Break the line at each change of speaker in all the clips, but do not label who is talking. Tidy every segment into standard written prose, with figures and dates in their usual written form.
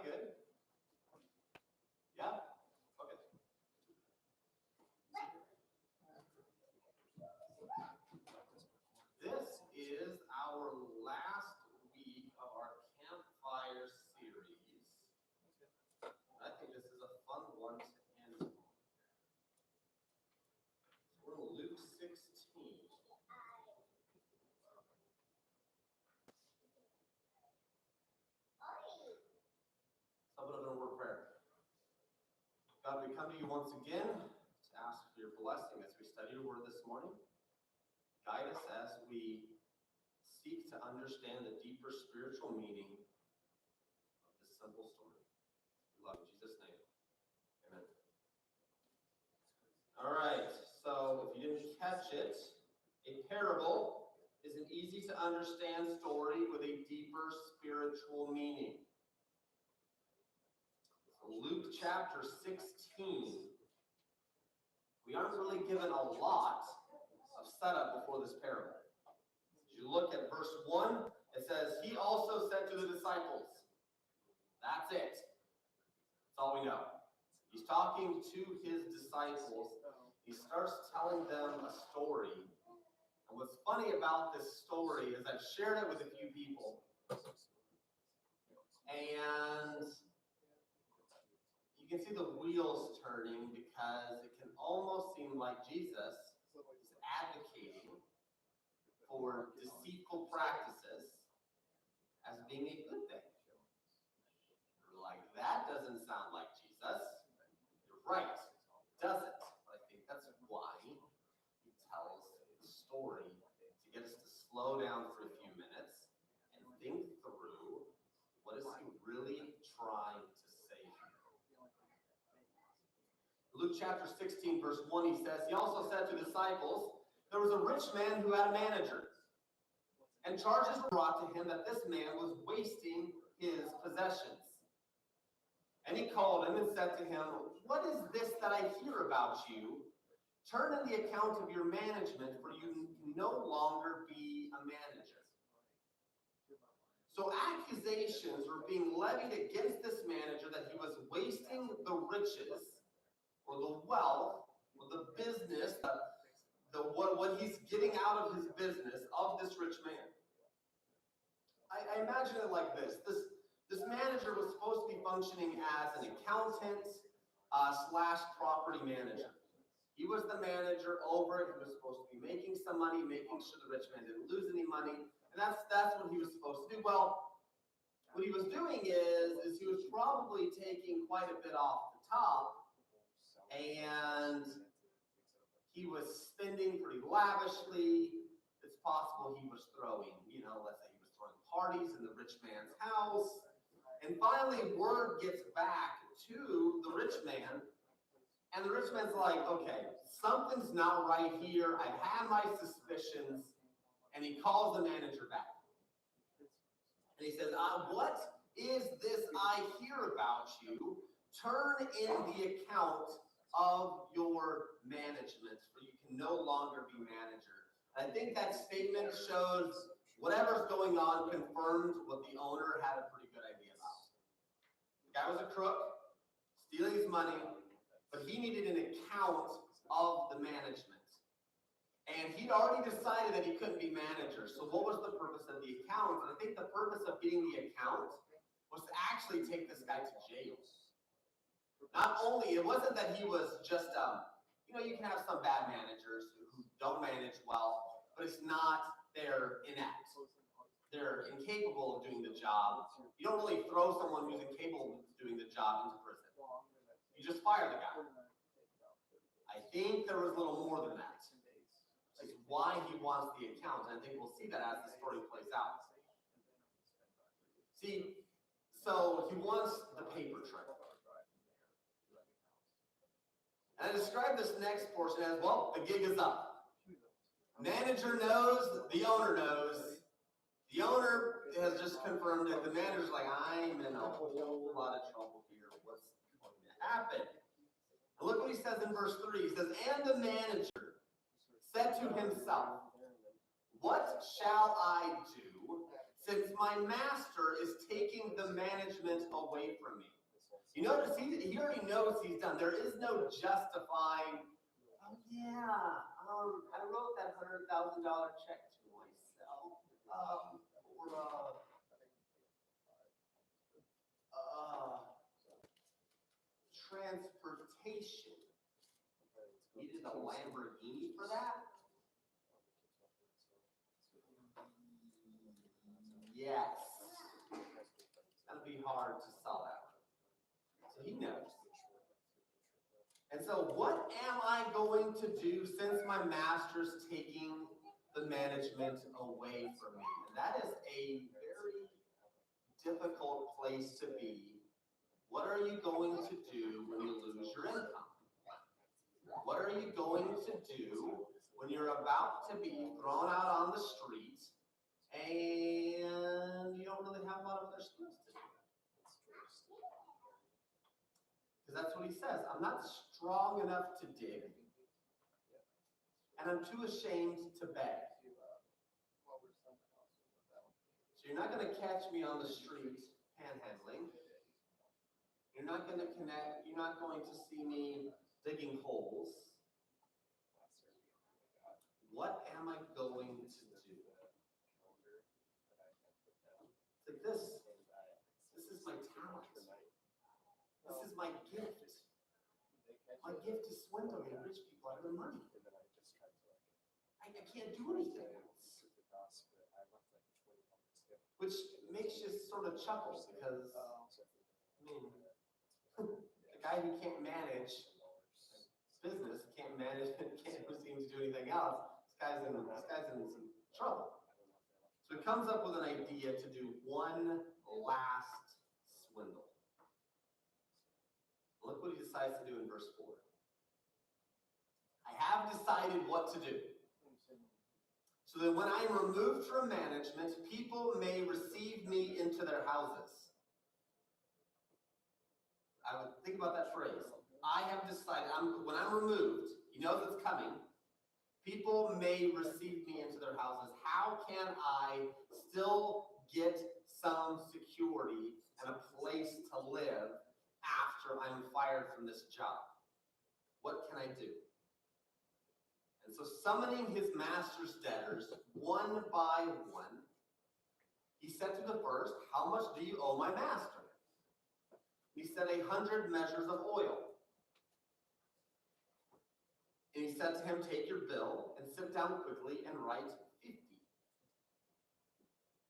Everybody good? Yeah? Okay. This is our last week of our campfire series. I think this is a fun one to end on. So we're in Luke 16. Something of a word of prayer. God, we come to you once again to ask for your blessing as we study your word this morning. Guide us as we seek to understand the deeper spiritual meaning of this simple story. We love you in Jesus' name. Amen. All right, so if you didn't catch it, a parable is an easy to understand story with a deeper spiritual meaning. Luke chapter 16, we aren't really given a lot of setup before this parable. As you look at verse 1, it says, he also said to the disciples. That's it. That's all we know. He's talking to his disciples. He starts telling them a story. And what's funny about this story is I've shared it with a few people. And you can see the wheels turning because it can almost seem like Jesus is advocating for deceitful practices as being a good thing. You're like, that doesn't sound like Jesus. You're right, it doesn't. But I think that's why he tells the story to get us to slow down for a few minutes and think through what is he really trying to say here. Luke chapter 16, verse 1, he says, he also said to the disciples, there was a rich man who had a manager, and charges were brought to him that this man was wasting his possessions. And he called him and said to him, what is this that I hear about you? Turn in the account of your management, for you can no longer be a manager. So accusations were being levied against this manager that he was wasting the riches, or the wealth, or the business, what he's getting out of his business of this rich man. I imagine it like this. This manager was supposed to be functioning as an accountant slash property manager. He was the manager over it. He was supposed to be making some money, making sure the rich man didn't lose any money. And that's what he was supposed to do. Well, what he was doing is he was probably taking quite a bit off the top, and he was spending pretty lavishly. It's possible he was throwing, let's say he was throwing parties in the rich man's house. And finally, word gets back to the rich man, and the rich man's like, okay, something's not right here. I've had my suspicions. And he calls the manager back. And he says, what is this I hear about you? Turn in the account of your management, for you can no longer be manager. I think that statement shows whatever's going on confirmed what the owner had a pretty good idea about. The guy was a crook, stealing his money, but he needed an account of the management. And he'd already decided that he couldn't be manager. So what was the purpose of the account? And I think the purpose of getting the account was to actually take this guy to jail. Not only, it wasn't that he was just, you can have some bad managers who don't manage well, but it's not they're inept. They're incapable of doing the job. You don't really throw someone who's incapable of doing the job into prison. You just fire the guy. I think there was a little more than that. Which is why he wants the account. And I think we'll see that as the story plays out. See, so he wants the paper trail. And I describe this next portion as, well, the gig is up. Manager knows, the owner knows. The owner has just confirmed it. The manager's like, I'm in a whole lot of trouble here. What's going to happen? And look what he says in verse 3. He says, and the manager said to himself, what shall I do since my master is taking the management away from me. You notice he already knows he's done. There is no justifying, oh yeah, I wrote that $100,000 check to myself for transportation. Needed a Lamborghini for that? Yes. It's gonna be hard to sell that one. So he knows. And so what am I going to do since my master's taking the management away from me? And that is a very difficult place to be. What are you going to do when you lose your income? What are you going to do when you're about to be thrown out on the street and you don't really have a lot of other skills to do? Because that's what he says. I'm not strong enough to dig, and I'm too ashamed to beg. So you're not going to catch me on the street panhandling. You're not going to connect. You're not going to see me digging holes. What am I going to do? It's like this. This is my talent. This is my gift. My gift is swindling rich people out of their money. I can't do anything else. Which makes you sort of chuckle because, I mean, the guy who can't manage business, can't seem to do anything else, this guy's in some trouble. So he comes up with an idea to do one last swindle. Look what he decides to do in verse 4. I have decided what to do, so that when I am removed from management, people may receive me into their houses. I would think about that phrase. I have decided, when I'm removed, he knows it's coming, people may receive me into their houses. How can I still get some security and a place to live after I'm fired from this job? What can I do? And so summoning his master's debtors one by one, he said to the first, how much do you owe my master? He said, 100 measures of oil. And he said to him, take your bill and sit down quickly and write 50.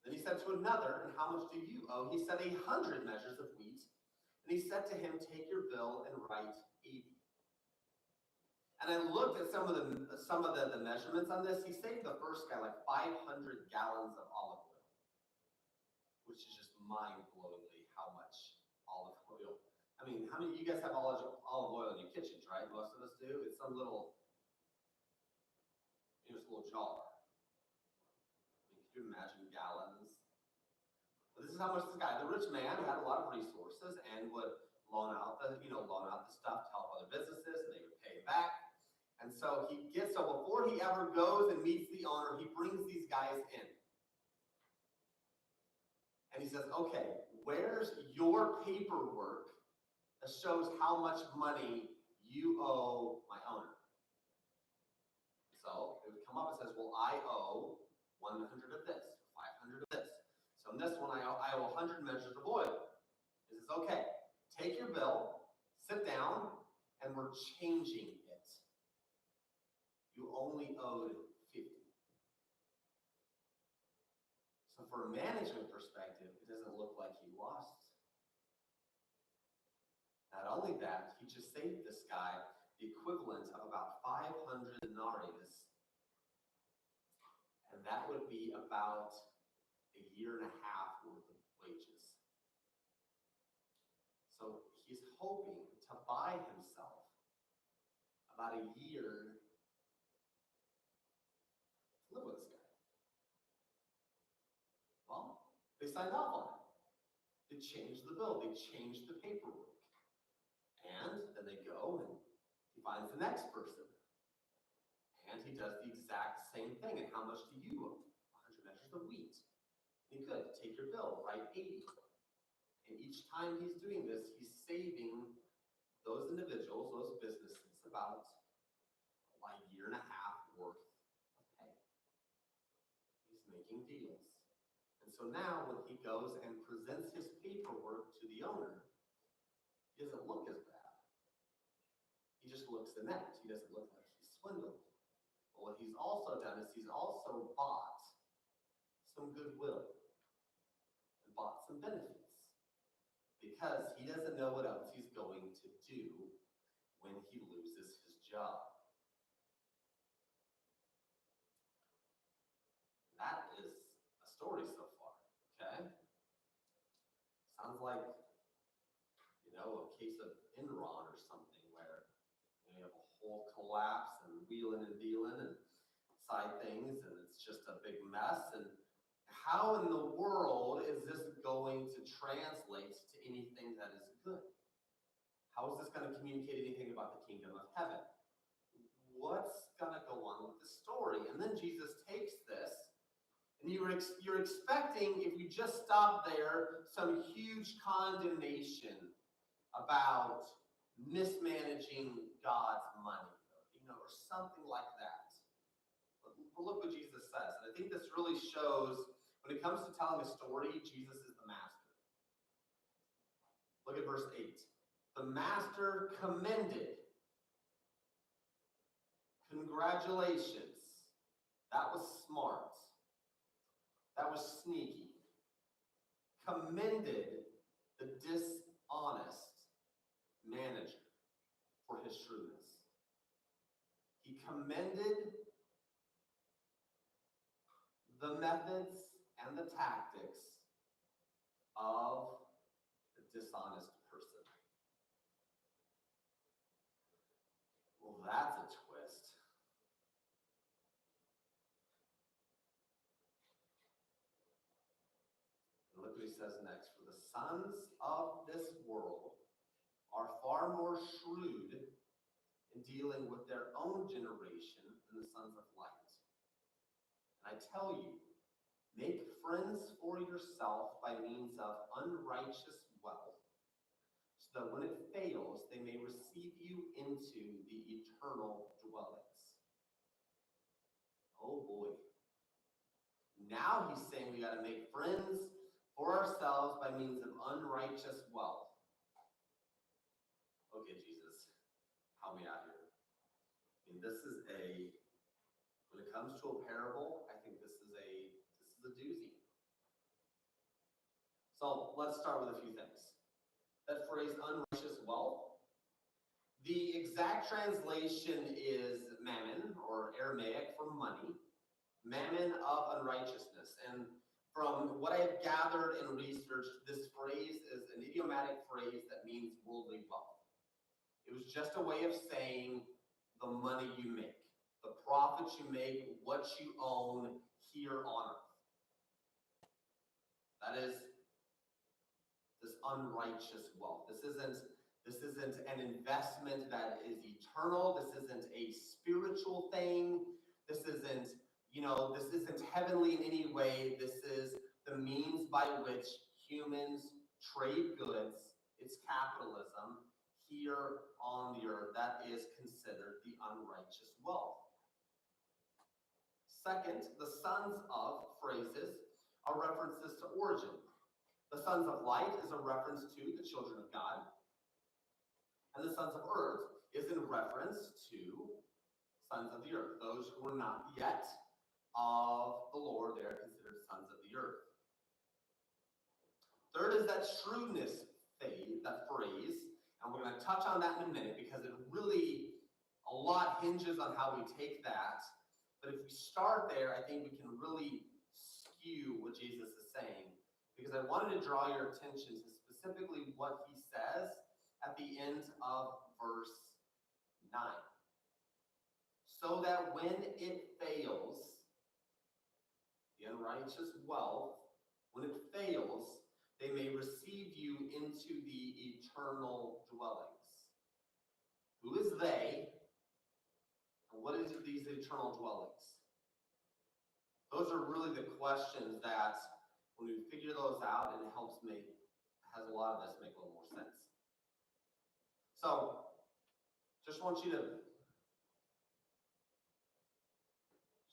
Then he said to another, and how much do you owe? He said, 100 measures of wheat. And he said to him, take your bill and write 80. And I looked at some of the measurements on this. He saved the first guy like 500 gallons of olive oil, which is just mind-blowingly how much olive oil. I mean, how many of you guys have olive oil in your kitchens, right? Most of us do. It's some little, just a little jar. I mean, can you imagine gallons? But this is how much this guy, the rich man, had a lot of resources and would loan out the stuff to help other businesses, and they would pay back. And so before he ever goes and meets the owner, he brings these guys in. And he says, okay, where's your paperwork that shows how much money you owe my owner? So it would come up and says, well, I owe 100 of this, 500 of this. So in this one, I owe 100 measures of oil. He says, okay, take your bill, sit down, and we're changing it. You only owed 50. So from a management perspective, it doesn't look like he lost. Not only that, he just saved this guy the equivalent of about 500 denarius, and that would be about a year and a half worth of wages. So he's hoping to buy himself about a year to live with this guy. Well, they signed off on it. They changed the bill. They changed the paperwork. And then they go and he finds the next person. And he does the exact same thing. And how much do you owe? 100 measures of wheat. He could take your bill, write 80. And each time he's doing this, he's saving those individuals, those businesses, about a year and a half worth of pay. He's making deals. And so now when he goes and presents his paperwork to the owner, he doesn't look as bad. He just looks inept. He doesn't look like he's swindled. But what he's also done is he's also bought some goodwill and bought some benefits, because he doesn't know what else he's going to do when he loses his job. That is a story so far, okay? Sounds like, a case of Enron or something, where you have a whole collapse and wheeling and dealing and side things, and it's just a big mess. And how in the world is this going to translate to anything that is good? How is this going to communicate anything about the kingdom of heaven? What's going to go on with the story? And then Jesus takes this, and you're expecting, if you just stop there, some huge condemnation about mismanaging God's money, or something like that. But look what Jesus says. And I think this really shows, when it comes to telling a story, Jesus is the master. Look at verse 8. The master commended. Congratulations. That was smart. That was sneaky. Commended the dishonest manager for his shrewdness. He commended the methods and the tactics of the dishonest person. Well, that's a twist. And look what he says next. For the sons of this world are far more shrewd in dealing with their own generation than the sons of light. And I tell you, make friends for yourself by means of unrighteous wealth, so that when it fails, they may receive you into the eternal dwellings. Oh boy. Now he's saying we got to make friends for ourselves by means of unrighteous wealth. Okay, Jesus, help me out here. I mean, when it comes to a parable, I think this is a doozy. So let's start with a few things. That phrase, unrighteous wealth, the exact translation is mammon, or Aramaic for money, mammon of unrighteousness. And from what I've gathered and researched, this phrase is an idiomatic phrase that means worldly wealth. It was just a way of saying the money you make, the profits you make, what you own here on earth. That is this unrighteous wealth. This isn't an investment that is eternal. This isn't a spiritual thing. This isn't heavenly in any way. This is the means by which humans trade goods. It's capitalism here on the earth. That is considered the unrighteous wealth. Second, the sons of phrases are references to origin. The sons of light is a reference to the children of God. And the sons of earth is in reference to sons of the earth. Those who are not yet of the Lord, they are considered sons of the earth. Third is that shrewdness that phrase, and we're going to touch on that in a minute, because a lot hinges on how we take that. But if we start there, I think we can really skew what Jesus is saying, because I wanted to draw your attention to specifically what he says at the end of verse 9. So that when it fails, the unrighteous wealth, when it fails, they may receive you into the eternal dwellings. Who is they? And what is these eternal dwellings? Those are really the questions that, when we figure those out, it has a lot of this make a little more sense. So, just want you to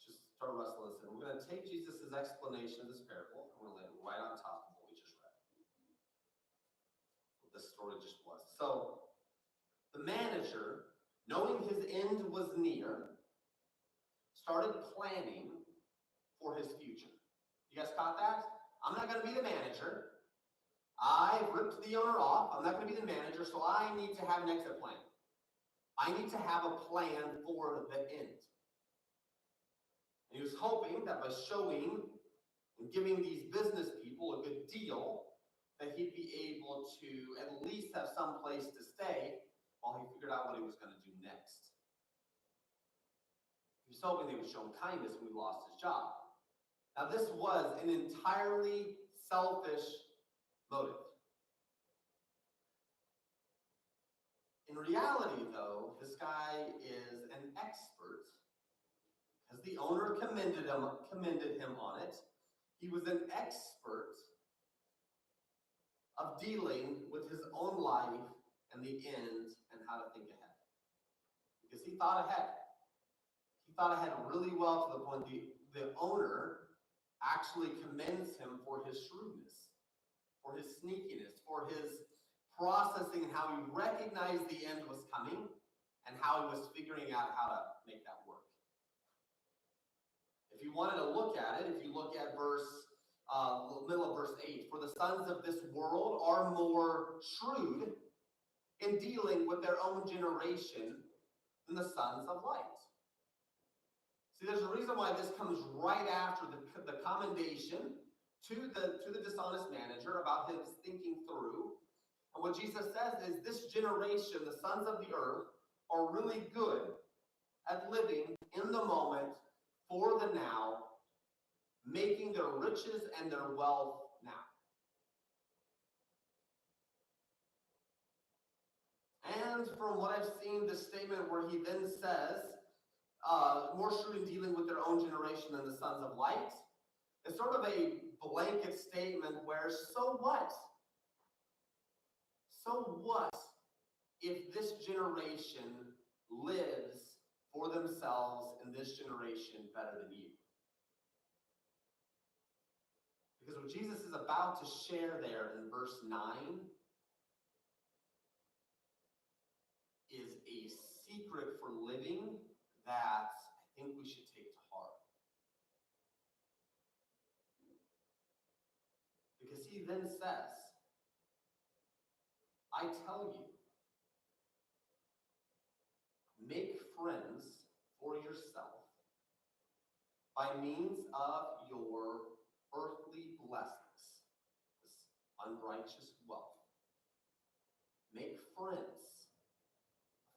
just start wrestling this in. We're going to take Jesus' explanation of this parable, and we're going to lay it right on top of what we just read. What this story just was. So, the manager, knowing his end was near, started planning for his future. You guys caught that? I'm not going to be the manager. I ripped the owner off. I'm not going to be the manager, so I need to have an exit plan. I need to have a plan for the end. And he was hoping that by showing and giving these business people a good deal, that he'd be able to at least have some place to stay while he figured out what he was going to do next. He was hoping they would show him kindness when he lost his job. Now, this was an entirely selfish motive. In reality, though, this guy is an expert, because the owner commended him on it. He was an expert of dealing with his own life and the end and how to think ahead. Because he thought ahead. He thought ahead really well, to the point the owner actually commends him for his shrewdness, for his sneakiness, for his processing, and how he recognized the end was coming and how he was figuring out how to make that work. If you wanted to look at it, if you look at the middle of verse 8, for the sons of this world are more shrewd in dealing with their own generation than the sons of light. See, there's a reason why this comes right after the commendation to the dishonest manager about his thinking through. And what Jesus says is this generation, the sons of the earth, are really good at living in the moment, for the now, making their riches and their wealth now. And from what I've seen, the statement where he then says, more shrewd in dealing with their own generation than the sons of light, is sort of a blanket statement where, so what? So what if this generation lives for themselves and this generation better than you? Because what Jesus is about to share there in verse 9 is a secret for living that I think we should take to heart. Because he then says, I tell you, make friends for yourself by means of your earthly blessings, this unrighteous wealth. Make friends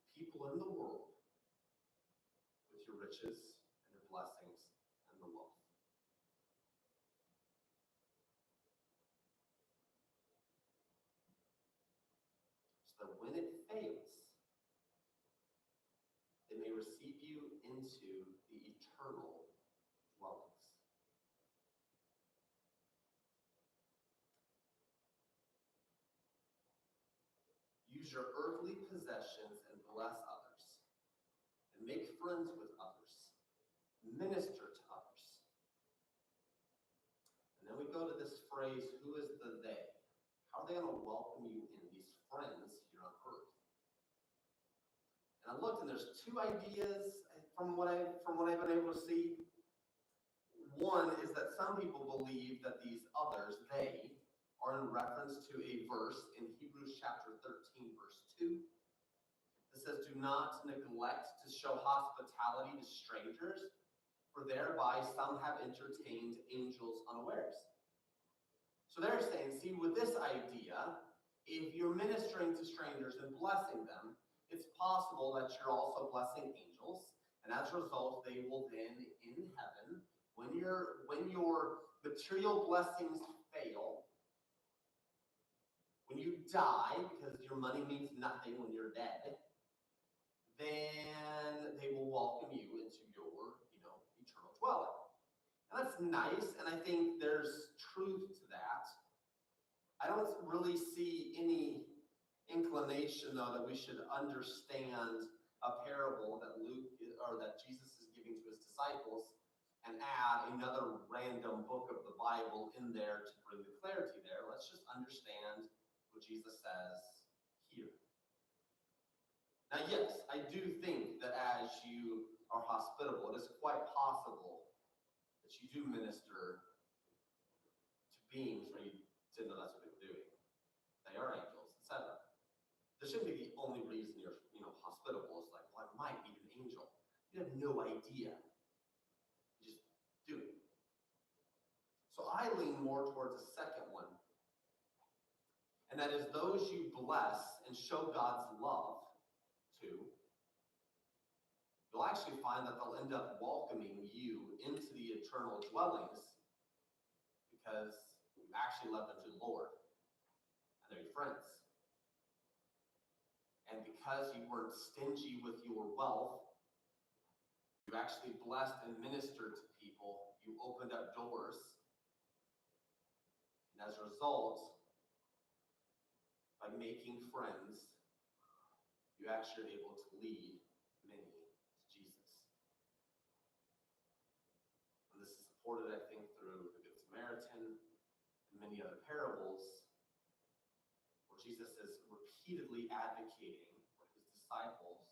of people in the world with your riches and your blessings and the wealth. So that when it fails, they may receive you into the eternal dwellings. Use your earthly possessions and bless others, and make friends with others, minister to others. And then we go to this phrase, who is the they? How are they going to welcome you in, these friends here on earth? And I looked, and there's two ideas from what I've been able to see. One is that some people believe that these others, they, are in reference to a verse in Hebrews chapter 13, verse 2. It says, do not neglect to show hospitality to strangers, for thereby some have entertained angels unawares. So they're saying, see, with this idea, if you're ministering to strangers and blessing them, it's possible that you're also blessing angels, and as a result, they will then, in heaven, when your material blessings fail, when you die, because your money means nothing when you're dead, then they will welcome you into your, eternal dwelling. And that's nice, and I think there's truth to really see any inclination, though, that we should understand a parable that that Jesus is giving to his disciples and add another random book of the Bible in there to bring the clarity there. Let's just understand what Jesus says here. Now, yes, I do think that as you are hospitable, it is quite possible that you do minister to beings where you didn't know that's what they were doing. They are angels, etc. This shouldn't be the only reason you're, hospitable. It's like, well, I might meet an angel. You have no idea. You just do it. So I lean more towards the second one. And that is those you bless and show God's love to, you'll actually find that they'll end up welcoming you into the eternal dwellings because you actually led them to the Lord. And they're your friends. And because you weren't stingy with your wealth, you actually blessed and ministered to people. You opened up doors. And as a result, by making friends, you actually are able to lead many to Jesus. And this is supported, I think, through the Good Samaritan and many other parables, where Jesus is repeatedly advocating for his disciples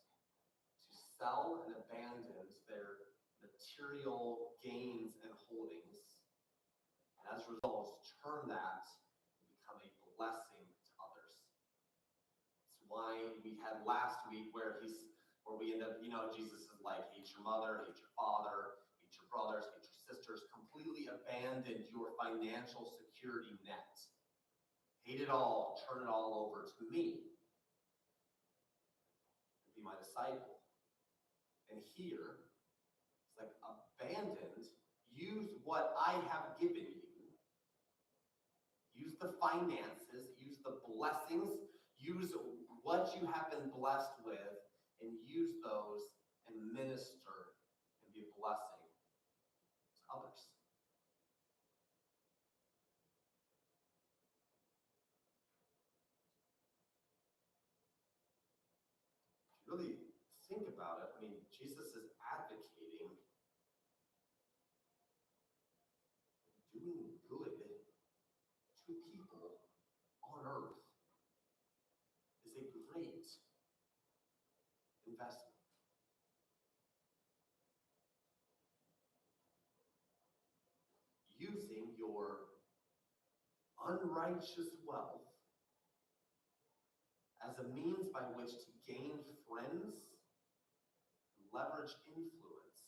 to sell and abandon their material gains and holdings, and as a result, turn that and become a blessing to others. It's why we had last week where we end up, Jesus is like, hate your mother, hate your father, hate your brothers, hate your sisters, completely abandon your financial security net. Hate it all, turn it all over to me. And be my disciple. And here, it's like abandoned, use what I have given you. Use the finances, use the blessings, use what you have been blessed with, and use those and minister and be a blessing to others. If you really think about it, Jesus is advocating doing good to people on earth is a great investment. Using your unrighteous wealth as a means by which to gain friends, leverage influence,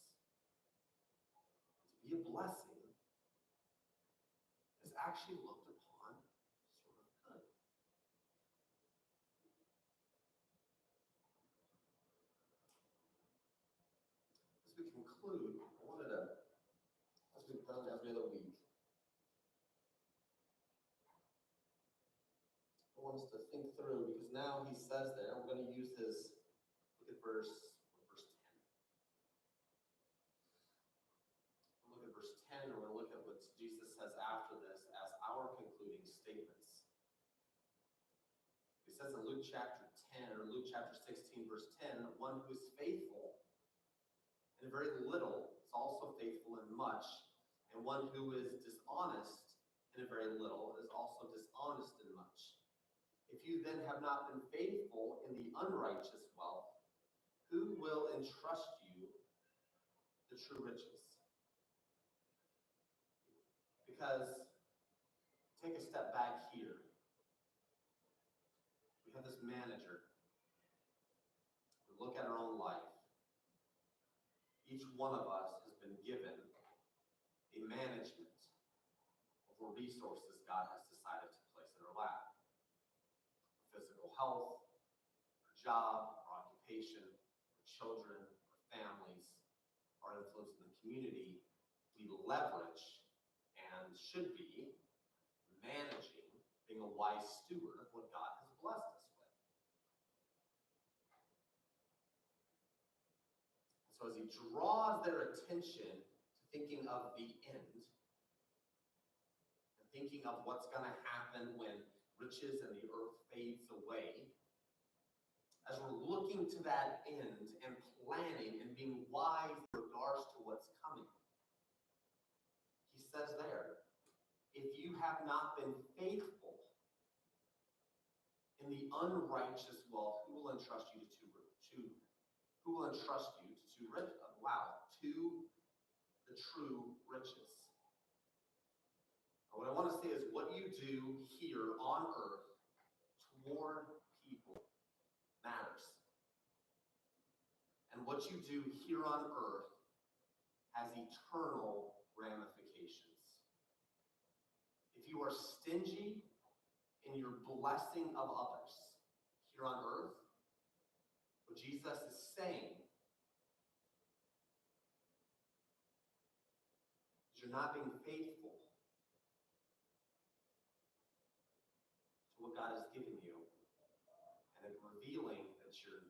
to be a blessing, is actually looked upon sort of good. As we conclude, I wanted to, as we've done every other week, I want us to think through, because now he says there, we're going to use his, look at verse 10. Look at verse 10, and we're going to look at what Jesus says after this as our concluding statements. He says in Luke chapter 10, or Luke chapter 16, verse 10, one who is faithful in very little is also faithful in much, and one who is dishonest in a very little is also dishonest in much. If you then have not been faithful in the unrighteous wealth, who will entrust you the true riches? Because, take a step back here. We have this manager. We look at our own life. Each one of us has been given a management over resources God has decided to place in our lap. Physical health, our job, our occupation, our children, our families, our influence in the community, we leverage and should be managing, being a wise steward of what God has blessed us with. And so as he draws their attention to thinking of the end, and thinking of what's going to happen when riches and the earth fades away, as we're looking to that end and planning and being wise in regards to what's coming, he says there, if you have not been faithful in the unrighteous wealth, who will entrust you to the true riches? And what I want to say is what you do here on earth toward people matters. And what you do here on earth has eternal ramifications. If you are stingy in your blessing of others here on earth, what Jesus is saying is you're not being faithful to what God has given you, and it's revealing that you're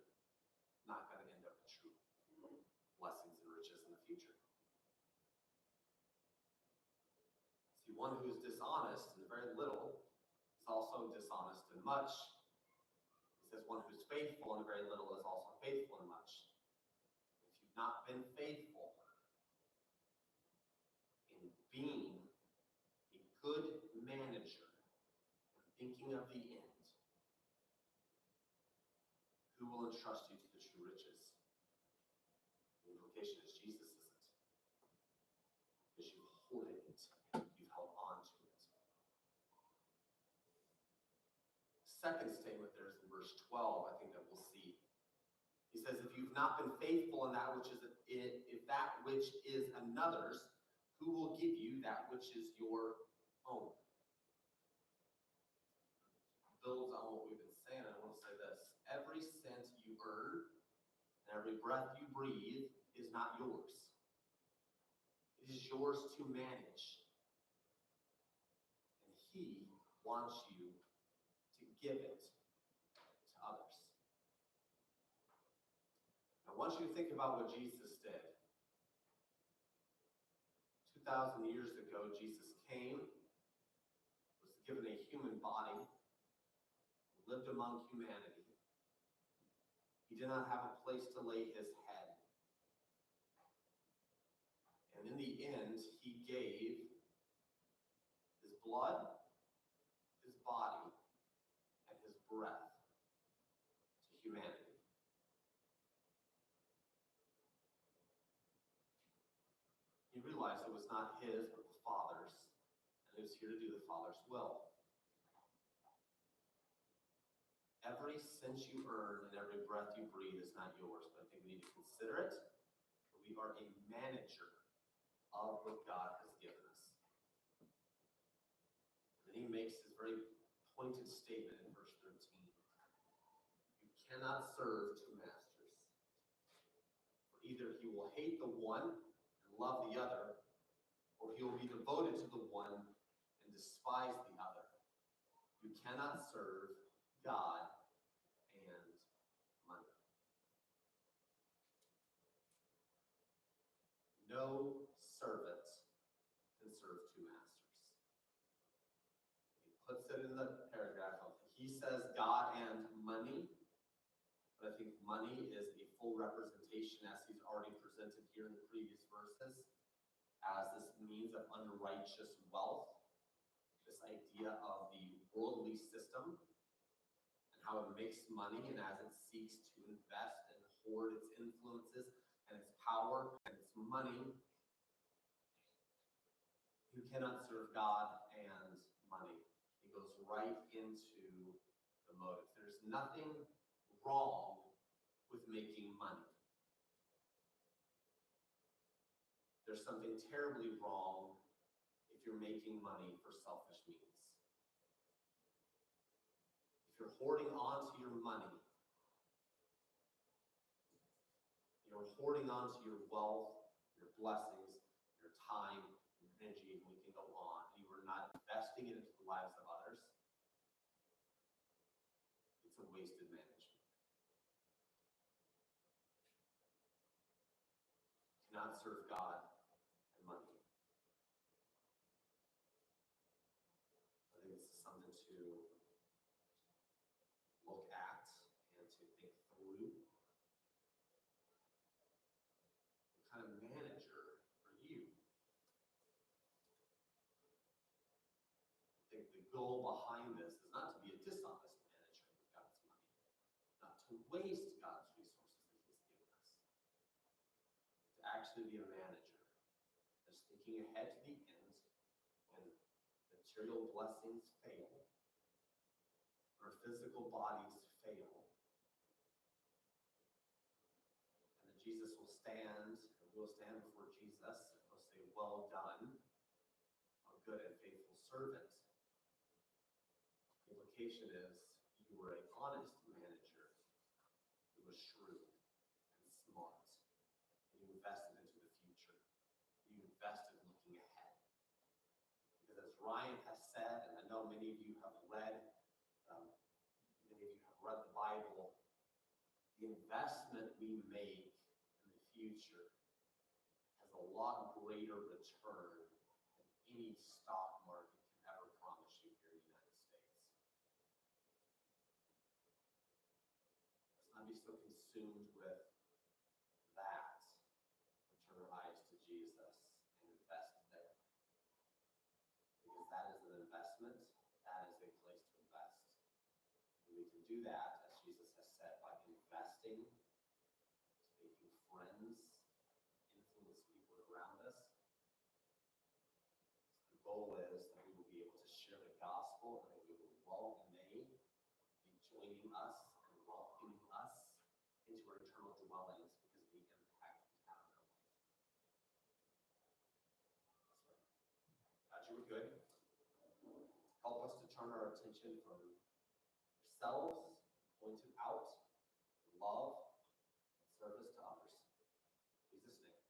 not going to end up with true blessings and riches in the future. See, one who is dishonest in very little is also dishonest in much. He says one who's faithful in very little is also faithful in much. If you've not been faithful in being a good manager and thinking of the end, who will entrust you to the true riches? The implication is Jesus isn't. Because you hoarded it. You've held on to it. Second statement there is in verse 12, I think that we'll see. He says, if you've not been faithful in that which is another's, who will give you that which is your own? Builds on what we've been saying. I want to say this. Every cent you earn and every breath you breathe is not yours. It is yours to manage. And he wants you to give it to others. I want you to think about what Jesus did. 2,000 years ago, Jesus came, was given a human body, lived among humanity. He did not have a place to lay his head. And in the end, he gave his blood, his body, and his breath to humanity. He realized it was not his, but the Father's, and he was here to do the Father's will. Every cent you earn and every breath you breathe is not yours, but I think we need to consider it. We are a manager of what God has given us. And then he makes his very pointed statement in verse 13. You cannot serve two masters. For either he will hate the one and love the other, or he will be devoted to the one and despise the other. You cannot serve God and money. No servant can serve two masters. He puts it in the paragraph. He says God and money, but I think money is a full representation, as he's already presented here in the previous verses, as this means of unrighteous wealth, this idea of the worldly system, and how it makes money, and as it seeks to invest and hoard its influences and its power and its money. You cannot serve God and money. It goes right into the motives. There's nothing wrong with making money. There's something terribly wrong if you're making money for selfish means. If you're hoarding onto your money, you're hoarding onto your wealth, your blessings, your time, your energy, and we can go on. You are not investing it into the lives of others. It's a wasted management. You cannot serve God and money. I think this is something to goal behind this is not to be a dishonest manager with God's money, not to waste God's resources that He's given us, to actually be a manager that's thinking ahead to the end when material blessings fail, our physical bodies fail, and that Jesus will stand, and we'll stand before Jesus, and He'll say, "Well done, a good and faithful servant." The implication is you were an honest manager. You were shrewd and smart, and you invested into the future. You invested looking ahead. Because as Ryan has said, and I know many of you have read the Bible, the investment we make in the future has a lot greater return than any stock market can ever promise you here in the United States. Let's not be so consumed with that, but turn our eyes to Jesus and invest there. Because that is an investment, that is a place to invest. And we can do that, as Jesus has said, by investing, making friends, influence people around us. So the goal is that we will be able to share the gospel, and that we will they be joining us and welcoming us into our eternal dwellings because of the impact we have in our life. God, you were good. Help us to turn our attention from ourselves, point it out, love, and service to others. In Jesus' name.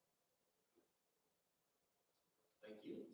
Thank you.